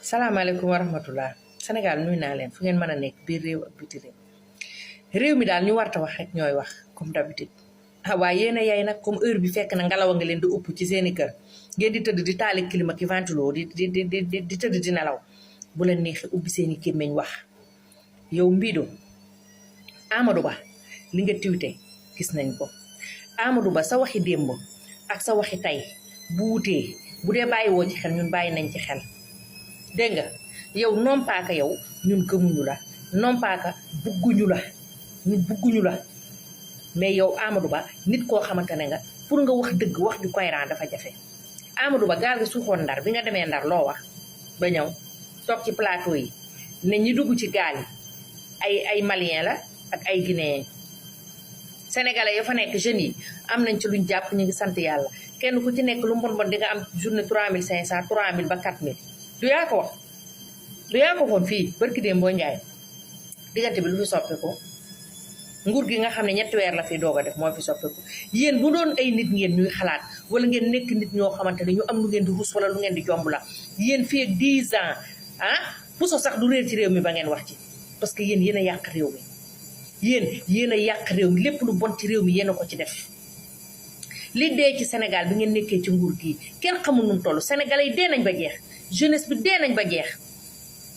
salaamaaleykum wa rahmatullah Sénégal nuyu naa leen fu ngeen mën a nekk biir réew ak biti réew mi daal ñu warta wax rek ñooy wax comme d'habitude waaye yéen a yaay nag comme heure bi fekk na ngelaw nga leen di upp ci seeni kër ngeen di tëdd di taali climat ki ventilo di tëdd di nelaw bu leen neexee ubbi seeni kémmiñ wax yow Mbido Amadou Ba li nga tiwte gis nañ ko Amadou Ba sa waxi démb ak sa waxi tey bu wutee bu dee bàyyi woo ci xel ñun bàyyi nañ ci xel dégg nga yow non pas que yow ñun gëmuñu la non pas que bugguñu la ñun bugguñu la mais yow Amadou Ba nit koo xamante ne nga pour nga wax dëgg wax ju cohérent dafa jafe Amadou Ba gaal gi suuxoon Ndar bi nga demee Ndar loo wax ba ñëw toog ci plateau yi ne ñi dugg ci gaal yi ay malien la ak ay guinéen sénégalais ya fa nekk jeunes yi am nañ ci luñ jàpp ñu ngi sant yàlla kenn ku ci nekk lu mbon bon di nga am journée 3500 3000 ba 4000 du yaa ko wax du yaa ko xoon fii barki démb boo njaay diggante bi lu fi soppeeku nguur gi nga xam ne 3 weer la fi doog a def moo fi soppeeku yéen bu doon ay nit ngeen ñuy xalaat wala ngeen nekk nit ñoo xamante ne ñu am lu ngeen di rus wala lu ngeen di jomb la yéen fii ak 10 ans puso sax du réer ci réew mi ba ngeen wax ci parce que yéen a yàq réew mi yéen a yàq réew mi lépp lu bon ci réew mi yéen a ko ci def li dee ci Sénégal bi ngeen nekkee ci nguur gii kenn xamul nu mu toll sénégalais yi dee nañ ba jeex jeunesse bi dee nañ ba jeex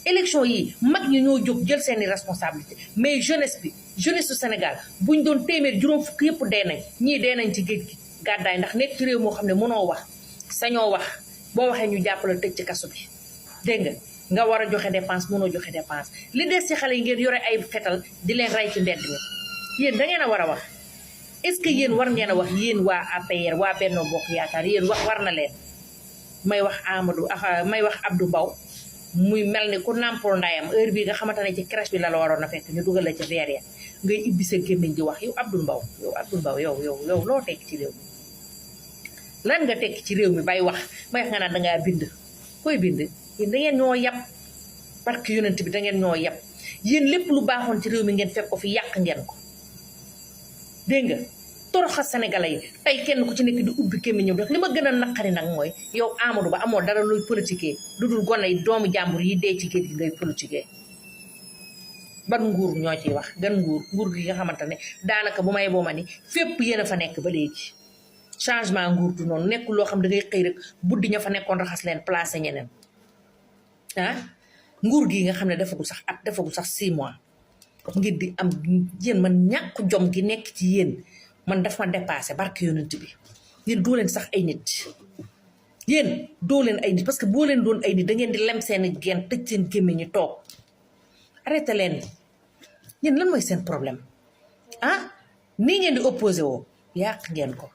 élection yi mag ñi ñoo jóg jël seeni responsabilité mais jeunesse su Sénégal buñ doon téeméer juróom fukk yëpp dee nañ ñii dee nañ ci géej gi gàddaay ndax nekk ci réew moo xam ne mënoo wax sañoo wax boo waxee ñu jàppale tëj ci kaso bi dégg nga war a joxe dépense mënoo joxe dépense li des ci xale yi ngeen yore ay fetal di leen rey ci mbedd mi yéen da ngeen a war a wax est-ce que yéen war ngeen a wax yéen waa APR waa Benno Bokk Yaakaar yéen wax war na leen may wax Abdou Mbow muy mel ni ku nàmpul ndayam heure bii nga xamante ne ci crèche bi la waroon a fekk ñu dugal la ca verre ya ngay ibbi sa gémmiñ di wax yow Abdou Mbow yow loo tekk ci réew mi lan nga tekk ci réew mi bay wax nga naan dangaa bind koy bind yéen da ngeen ñoo yab parce que yonent bi da ngeen ñoo yab yéen lépp lu baaxoon ci réew mi ngeen fekk ko fi yàq ngeen ko dégg nga toroxa sénégalais yi tey kenn ku ci nekk di ubbi kémmi ñëw def li ma gën a naqari nag mooy yow Amadou Ba amoo dara looy politiquer lu dul gone yi doomu jàmbur yi dee ci géej gi ngay politiquer ban nguur ñoo ciy wax gan nguur gi nga xamante ne daanaka bu may boo ma ni fépp yéen a fa nekk ba léegi changement nguur du noonu nekkul loo xam da ngay xëy rek buddi ña fa nekkoon raxas leen placé ñeneen nguur gi nga xam ne defagul sax 6 mois ngir di am yéen man ñàkk jom gi nekk ci yéen man daf ma dépassé barke yonent bi yéen doo leen sax ay nit yéen doo leen ay nit parce que boo leen doon ay nit da ngeen di lem seen geen tëj seen gémmiñ ñu toog arrêté leen yéen lan mooy seen problème nii ngeen di opposé woo yàq ngeen ko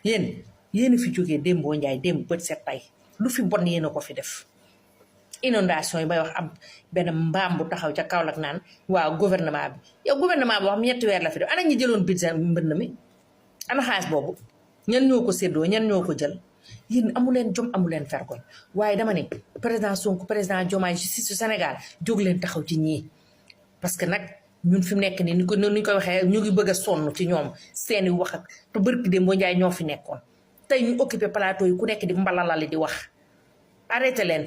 yéen a fi jógee démboo njaay démb bët set tey lu fi bon yéen a ko fi def inondation yi may wax am benn mbaam bu taxaw ca Kaolack naan waaw gouvernement bi yow gouvernement boo xam 3 weer la fi def ana ñi jëloon budget mbënn mi ana xaalis boobu ñan ñoo ko séddoo ñan ñoo ko jël yéen amu leen jom amu leen vergogne waaye dama ne président Sonko président Diomaye justice su Sénégal jóg leen taxaw ci ñii parce que nag ñun fi mu nekk nii ni ñu koy waxee ñu ngi bëgg a sonn ci ñoom seeni wax ak te bërki de mboo njaay ñoo fi nekkoon tey ñu occupé plateau yi ku nekk di mbalalali di wax arrêté leen